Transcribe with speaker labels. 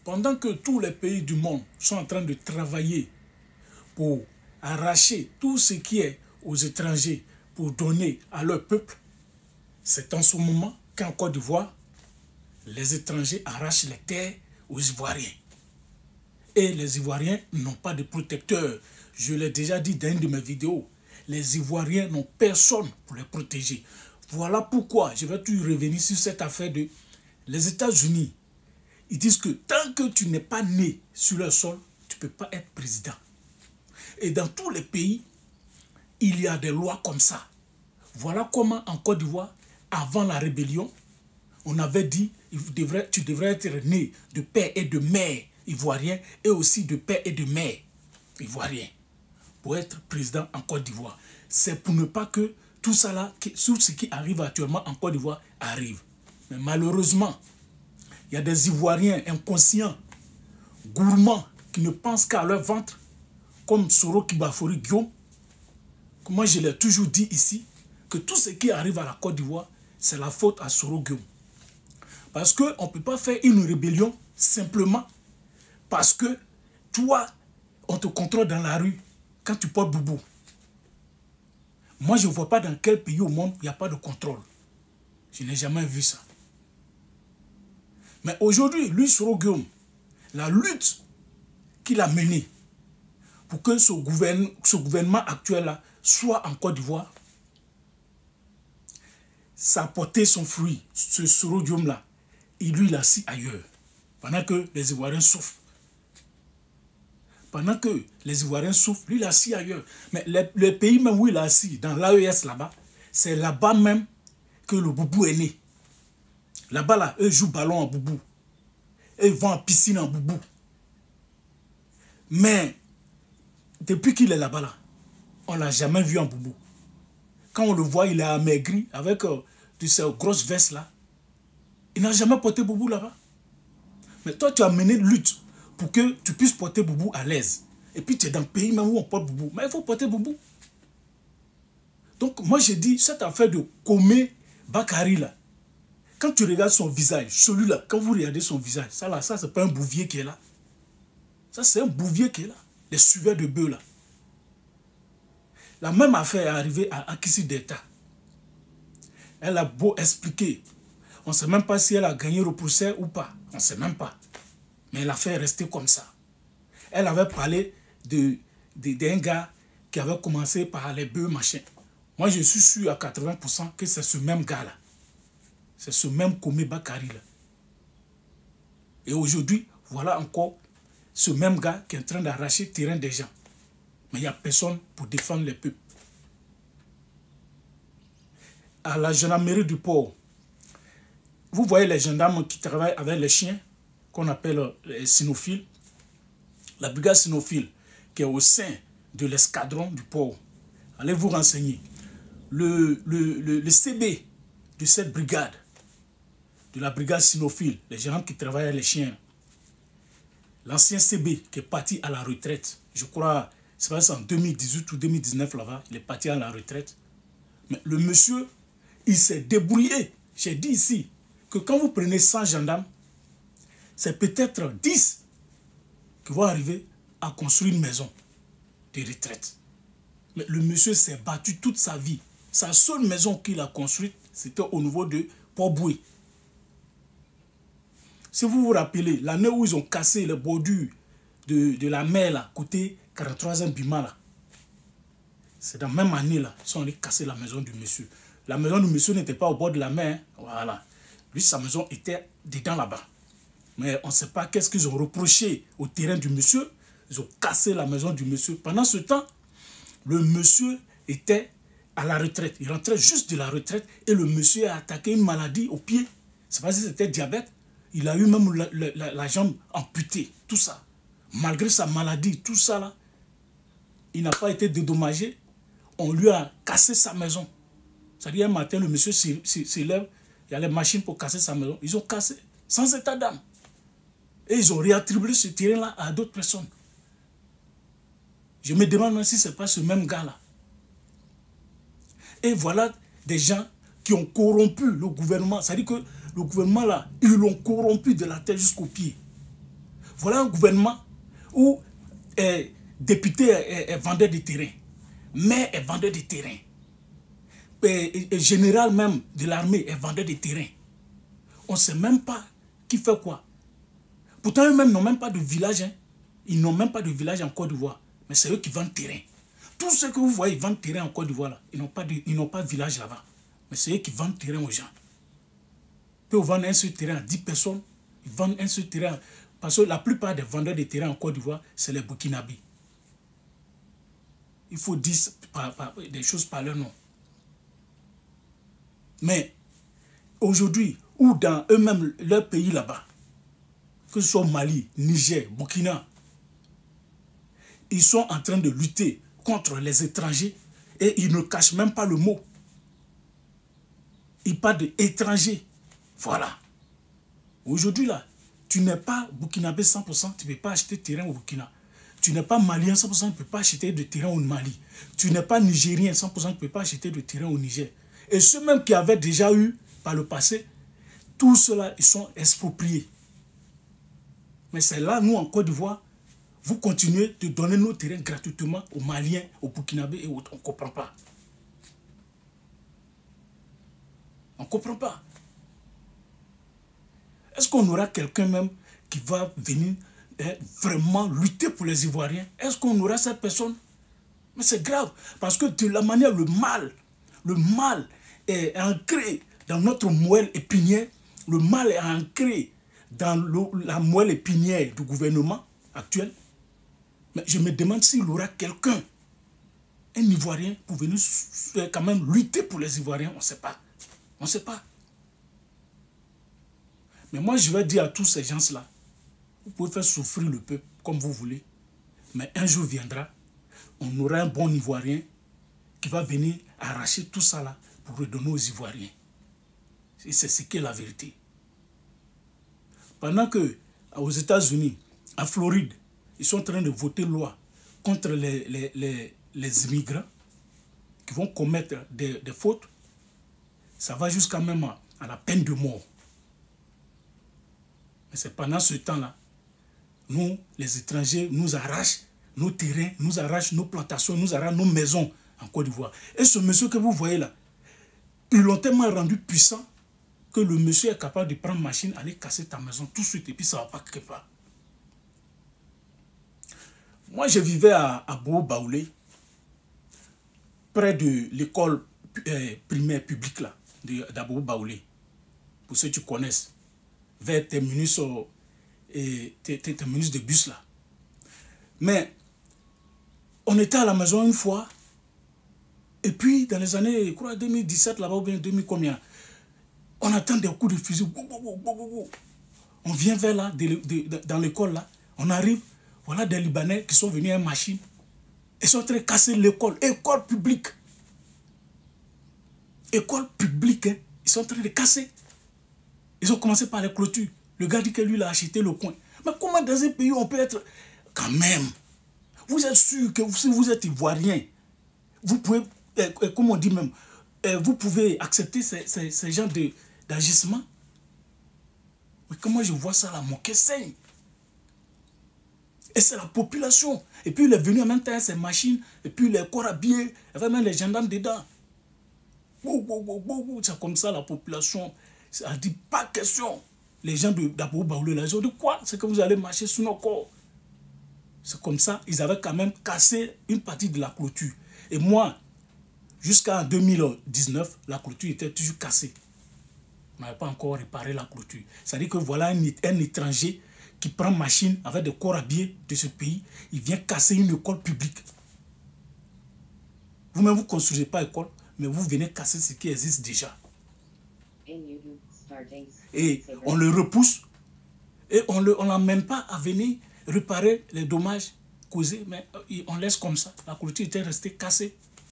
Speaker 1: Pendant que tous les pays du monde sont en train de travailler pour arracher tout ce qui est aux étrangers pour donner à leur peuple, c'est en ce moment qu'en Côte d'Ivoire, les étrangers arrachent les terres aux Ivoiriens. Et les Ivoiriens n'ont pas de protecteur. Je l'ai déjà dit dans une de mes vidéos. Les Ivoiriens n'ont personne pour les protéger. Voilà pourquoi je vais toujours revenir sur cette affaire de les États-Unis. Ils disent que tant que tu n'es pas né sur leur sol, tu ne peux pas être président. Et dans tous les pays, il y a des lois comme ça. Voilà comment en Côte d'Ivoire, avant la rébellion, on avait dit tu devrais être né de père et de mère ivoirien et aussi de père et de mère ivoirien pour être président en Côte d'Ivoire. C'est pour ne pas que tout ça là, tout ce qui arrive actuellement en Côte d'Ivoire arrive. Mais malheureusement, il y a des Ivoiriens inconscients, gourmands, qui ne pensent qu'à leur ventre, comme Soro Kibafori Guillaume. Moi, je l'ai toujours dit ici, que tout ce qui arrive à la Côte d'Ivoire, c'est la faute à Soro Guillaume. Parce qu'on ne peut pas faire une rébellion simplement parce que toi, on te contrôle dans la rue quand tu portes boubou. Moi, je ne vois pas dans quel pays au monde il n'y a pas de contrôle. Je n'ai jamais vu ça. Mais aujourd'hui, lui, Soro Guillaume, la lutte qu'il a menée pour que ce gouvernement actuel-là soit en Côte d'Ivoire, ça a porté son fruit, ce Soro Guillaume-là. Et lui, il est assis ailleurs, pendant que les Ivoiriens souffrent. Pendant que les Ivoiriens souffrent, lui, il est assis ailleurs. Mais le pays même où il est assis, dans l'AES là-bas, c'est là-bas même que le boubou est né. Là-bas, là, eux jouent ballon en boubou. Eux vont en piscine en boubou. Mais, depuis qu'il est là-bas, là, on ne l'a jamais vu en boubou. Quand on le voit, il est amaigri avec de ces grosses vestes là. Il n'a jamais porté boubou là-bas. Mais toi, tu as mené une lutte pour que tu puisses porter boubou à l'aise. Et puis tu es dans le pays même où on porte boubou. Mais il faut porter boubou. Donc moi j'ai dit, cette affaire de Komé Bakary là, quand tu regardes son visage, celui-là, quand vous regardez son visage, ça là, ça c'est pas un bouvier qui est là. Ça c'est un bouvier qui est là. Les suiveurs de bœufs là. La même affaire est arrivée à Akissi Deta. Elle a beau expliquer. On ne sait même pas si elle a gagné le procès ou pas. On ne sait même pas. Mais l'affaire est restée comme ça. Elle avait parlé d'un gars qui avait commencé par les bœufs, machin. Moi, je suis sûr à 80% que c'est ce même gars-là. C'est ce même Komé Bakary là. Et aujourd'hui, voilà encore ce même gars qui est en train d'arracher le terrain des gens. Mais il n'y a personne pour défendre les peuples. À la gendarmerie du port, vous voyez les gendarmes qui travaillent avec les chiens, qu'on appelle les cynophiles. La brigade cynophile qui est au sein de l'escadron du port. Allez vous renseigner. Le CB de cette brigade, de la brigade cynophile, les gendarmes qui travaillent avec les chiens, l'ancien CB qui est parti à la retraite, je crois, c'est en 2018 ou 2019 là-bas, il est parti à la retraite. Mais le monsieur, il s'est débrouillé. J'ai dit ici que quand vous prenez 100 gendarmes, c'est peut-être 10 qui vont arriver à construire une maison de retraite. Mais le monsieur s'est battu toute sa vie. Sa seule maison qu'il a construite, c'était au niveau de Port-Boué. Si vous vous rappelez, l'année où ils ont cassé les bordures de la mer, là, côté 43e Bima, là, c'est dans la même année, là, ils sont allés casser la maison du monsieur. La maison du monsieur n'était pas au bord de la mer. Hein. Voilà. Lui, sa maison était dedans là-bas. Mais on ne sait pas qu'est-ce qu'ils ont reproché au terrain du monsieur. Ils ont cassé la maison du monsieur. Pendant ce temps, le monsieur était à la retraite. Il rentrait juste de la retraite et le monsieur a attaqué une maladie au pied. C'est pas si c'était diabète. Il a eu même la jambe amputée. Tout ça. Malgré sa maladie, tout ça là, il n'a pas été dédommagé. On lui a cassé sa maison. C'est-à-dire un matin, le monsieur s'élève, il y a les machines pour casser sa maison. Ils ont cassé, sans état d'âme. Et ils ont réattribué ce terrain-là à d'autres personnes. Je me demande même si ce n'est pas ce même gars-là. Et voilà des gens qui ont corrompu le gouvernement. C'est-à-dire que le gouvernement, là, ils l'ont corrompu de la tête jusqu'aux pieds. Voilà un gouvernement où député est vendeur de terrain, maire est vendeur de terrain, général même de l'armée est vendeur de terrain. On ne sait même pas qui fait quoi. Pourtant, eux-mêmes n'ont même pas de village. Hein. Ils n'ont même pas de village en Côte d'Ivoire. Mais c'est eux qui vendent terrain. Tous ceux que vous voyez, ils vendent terrain en Côte d'Ivoire. Ils n'ont pas de village là-bas. Mais c'est eux qui vendent terrain aux gens. Ils peuvent vendre un seul terrain à 10 personnes. Ils vendent un seul terrain. Parce que la plupart des vendeurs de terrain en Côte d'Ivoire, c'est les Burkinabés. Il faut dire des choses par leur nom. Mais aujourd'hui, ou dans eux-mêmes, leur pays là-bas, que ce soit Mali, Niger, Burkina, ils sont en train de lutter contre les étrangers et ils ne cachent même pas le mot. Ils parlent d'étrangers. Voilà. Aujourd'hui, là, tu n'es pas burkinabé 100%, tu ne peux pas acheter terrain au Burkina. Tu n'es pas malien 100%, tu ne peux pas acheter de terrain au Mali. Tu n'es pas nigérien 100%, tu ne peux pas acheter de terrain au Niger. Et ceux même qui avaient déjà eu par le passé, tous ceux-là, ils sont expropriés. Mais c'est là, nous, en Côte d'Ivoire, vous continuez de donner nos terrains gratuitement aux Maliens, aux Burkinabés et autres. On ne comprend pas. On ne comprend pas. Est-ce qu'on aura quelqu'un même qui va venir vraiment lutter pour les Ivoiriens? Est-ce qu'on aura cette personne? Mais c'est grave. Parce que de la manière, le mal est ancré dans notre moelle épinière. Le mal est ancré dans la moelle épinière du gouvernement actuel. Mais je me demande s'il y aura quelqu'un, un Ivoirien, pour venir quand même lutter pour les Ivoiriens. On ne sait pas. On ne sait pas. Mais moi, je vais dire à tous ces gens-là, vous pouvez faire souffrir le peuple comme vous voulez. Mais un jour viendra, on aura un bon Ivoirien qui va venir arracher tout ça là pour redonner aux Ivoiriens. Et c'est ce qui est la vérité. Pendant que aux États-Unis, en Floride, ils sont en train de voter loi contre les immigrants qui vont commettre des fautes, ça va jusqu'à même à la peine de mort. Mais c'est pendant ce temps-là, nous, les étrangers, nous arrachent nos terrains, nous arrachent nos plantations, nous arrachent nos maisons en Côte d'Ivoire. Et ce monsieur que vous voyez là, ils l'ont tellement rendu puissant que le monsieur est capable de prendre machine, aller casser ta maison tout de suite et puis ça ne va pas quelque part. Moi, je vivais à Bobo-Baoulé, près de l'école primaire publique là, d'Abobo-Baoulé. Pour ceux qui connaissent, vers terminus de bus là. Mais on était à la maison une fois, et puis dans les années, je crois 2017 là-bas, ou bien 2000 combien, on attend des coups de fusil. On vient vers là, dans l'école là, on arrive, voilà des Libanais qui sont venus à une machine. Ils sont en train de casser l'école, école publique. École publique, hein. Ils sont en train de casser. Ils ont commencé par les clôtures. Le gars dit que lui, il a acheté le coin. Mais comment dans un pays on peut être... Quand même, vous êtes sûr que si vous êtes ivoirien, vous pouvez, comme on dit même, vous pouvez accepter ces genres d'agissement. Mais comment je vois ça là, mon cœur saigne. Et c'est la population. Et puis il est venu en même temps, ces machines, et puis les corps habillés, avec même les gendarmes dedans. C'est comme ça la population. Ça dit pas question. Les gens d'Abobo-Baoulé, ils ont dit quoi? C'est que vous allez marcher sous nos corps. C'est comme ça, ils avaient quand même cassé une partie de la clôture. Et moi, jusqu'en 2019, la clôture était toujours cassée. On n'avait pas encore réparé la clôture. C'est-à-dire que voilà un étranger qui prend machine avec des corps habillés de ce pays, il vient casser une école publique. Vous-même, vous ne construisez pas école, mais vous venez casser ce qui existe déjà. Et on le repousse et on ne l'emmène pas à venir réparer les dommages causés, mais on laisse comme ça. La clôture était restée cassée.